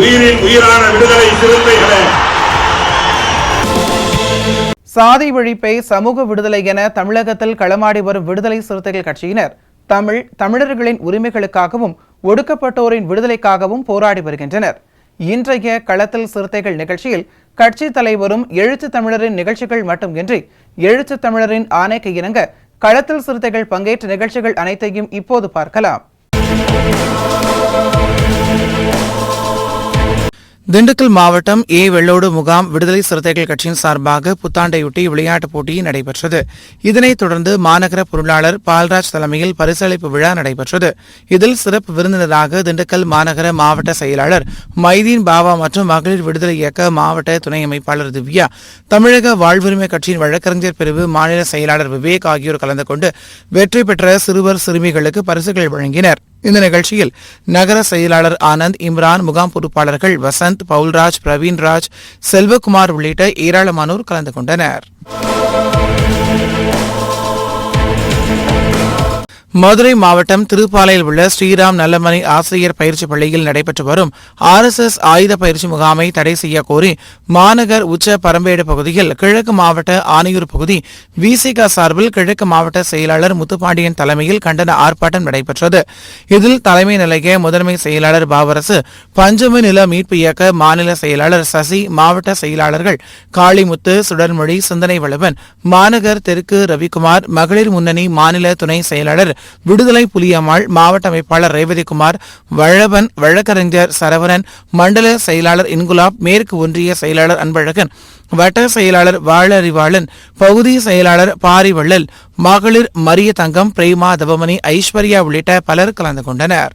உயிரின் உயிரான விடுதலை சிறுத்தைகளே, சாதி ஒழிப்பை சமூக விடுதலை என தமிழகத்தில் களமாடி வரும் விடுதலை சிறுத்தைகள் கட்சியினர் தமிழர்களின் உரிமைகளுக்காகவும் ஒடுக்கப்பட்டோரின் விடுதலைக்காகவும் போராடி வருகின்றனர். இன்றைய களத்தில் சிறுத்தைகள் நிகழ்ச்சியில் கட்சி தலைவரும் எழுத்து தமிழரின் நிகழ்ச்சிகள் மட்டுமின்றி எழுத்து தமிழரின் ஆணைக்கு இணங்க களத்தில் சிறுத்தைகள் பங்கேற்ற நிகழ்ச்சிகள் அனைத்தையும் இப்போது பார்க்கலாம். திண்டுக்கல் மாவட்டம் வெள்ளோடு முகாம் விடுதலை சிறுத்தைகள் கட்சியின் சார்பாக புத்தாண்டையொட்டி விளையாட்டுப் போட்டி நடைபெற்றது. இதனைத் தொடர்ந்து மாநகர பொருளாளர் பால்ராஜ் தலைமையில் பரிசளிப்பு விழா நடைபெற்றது. இதில் சிறப்பு விருந்தினராக திண்டுக்கல் மாநகர மாவட்ட செயலாளர் மைதீன் பாபா மற்றும் மகளிர் விடுதலை இயக்க மாவட்ட துணை அமைப்பாளர் திவ்யா, தமிழக வாழ்வுரிமை கட்சியின் வழக்கறிஞர் பிரிவு மாநில செயலாளர் விவேக் ஆகியோர் கலந்து கொண்டு வெற்றி பெற்ற சிறுவர் சிறுமிகளுக்கு பரிசுகள் வழங்கினர். இந்த நிகழ்ச்சியில் நகர செயலாளர் ஆனந்த், இம்ரான், முகாம் பொறுப்பாளர்கள் வசந்த், பவுல்ராஜ், பிரவீன்ராஜ், செல்வகுமார் உள்ளிட்ட ஏராளமானோர் கலந்து கொண்டனர். மதுரை மாவட்டம் திருப்பாலையில் உள்ள ஸ்ரீராம் நல்லமணி ஆசிரியர் பயிற்சி பள்ளியில் நடைபெற்று வரும் RSS ஆயுத பயிற்சி முகாமை தடை செய்ய கோரி மாநகர் உச்ச பரம்பேடு பகுதியில் கிழக்கு மாவட்ட ஆணையூர் பகுதி VCK சார்பில் கிழக்கு மாவட்ட செயலாளர் முத்துப்பாண்டியன் தலைமையில் கண்டன ஆர்ப்பாட்டம் நடைபெற்றது. இதில் தலைமை நிலைய முதன்மை செயலாளர் பாவரசு, பஞ்சமி நில மீட்பு இயக்க மாநில செயலாளர் சசி, மாவட்ட செயலாளர்கள் காளிமுத்து, சுடர்மொழி, சிந்தனை வளவன், மாநகர் தெற்கு ரவிக்குமார், மகளிர் முன்னணி மாநில துணை செயலாளர் விடுதலை புலியம்மாள், மாவட்ட அமைப்பாளர் ரேவதிகுமார், வழவன், வழக்கறிஞர் சரவணன், மண்டல செயலாளர் இன்குலாப், மேற்கு ஒன்றிய செயலாளர் அன்பழகன், வட்ட செயலாளர் வாழறிவாளன், பகுதி செயலாளர் பாரிவள்ளல், மகளிர் மரிய தங்கம், பிரேமா, தவமணி, ஐஸ்வர்யா உள்ளிட்ட பலர் கலந்து கொண்டனர்.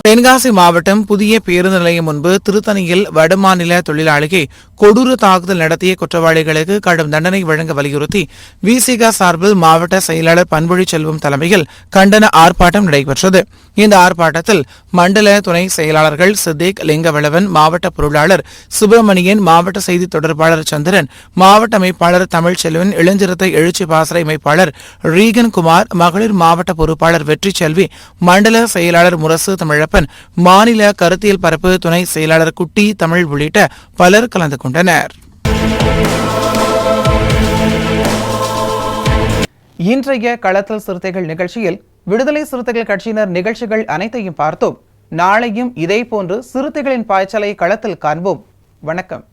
தென்காசி மாவட்டம் புதிய பேருந்து நிலையம் முன்பு திருத்தணியில் வடமாநில தொழிலாளியை கொடூர தாக்குதல் நடத்திய குற்றவாளிகளுக்கு கடும் தண்டனை வழங்க வலியுறுத்தி VCK சார்பில் மாவட்ட செயலாளர் பண்பொழி செல்வம் தலைமையில் கண்டன ஆர்ப்பாட்டம் நடைபெற்றது. இந்த ஆர்ப்பாட்டத்தில் மண்டல துணை செயலாளர்கள் சித்திக், லிங்கவளவன், மாவட்ட பொருளாளர் சுப்பிரமணியன், மாவட்ட செய்தி தொடர்பாளர் சந்திரன், மாவட்ட அமைப்பாளர் தமிழ்ச்செல்வன், இளஞ்சிறுத்தை எழுச்சி பாசறை அமைப்பாளர் ரீகன் குமார், மகளிர் மாவட்ட பொறுப்பாளர் வெற்றி செல்வி, மண்டல செயலாளர் முரசு தமிழப்பன், மாநில கருத்தியல் பரப்பு துணை செயலாளர் குட்டி தமிழ் உள்ளிட்ட பலர் கலந்து கொண்டனர். இன்றைய களத்தில் சிறுத்தைகள் நிகழ்ச்சியில் விடுதலை சிறுத்தைகள் கட்சியினர் நிகழ்ச்சிகள் அனைத்தையும் பார்த்தோம். நாளையும் இதேபோன்று சிறுத்தைகளின் பாய்ச்சலை களத்தில் காண்போம். வணக்கம்.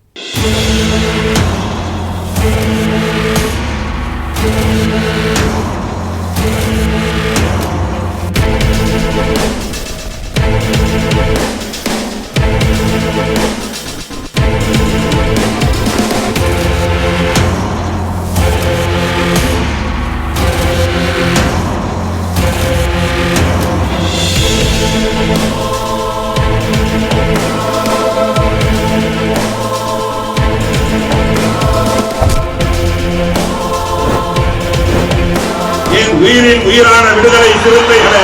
உயிரின் உயிரான விடுதலை சிறுத்தைகளே,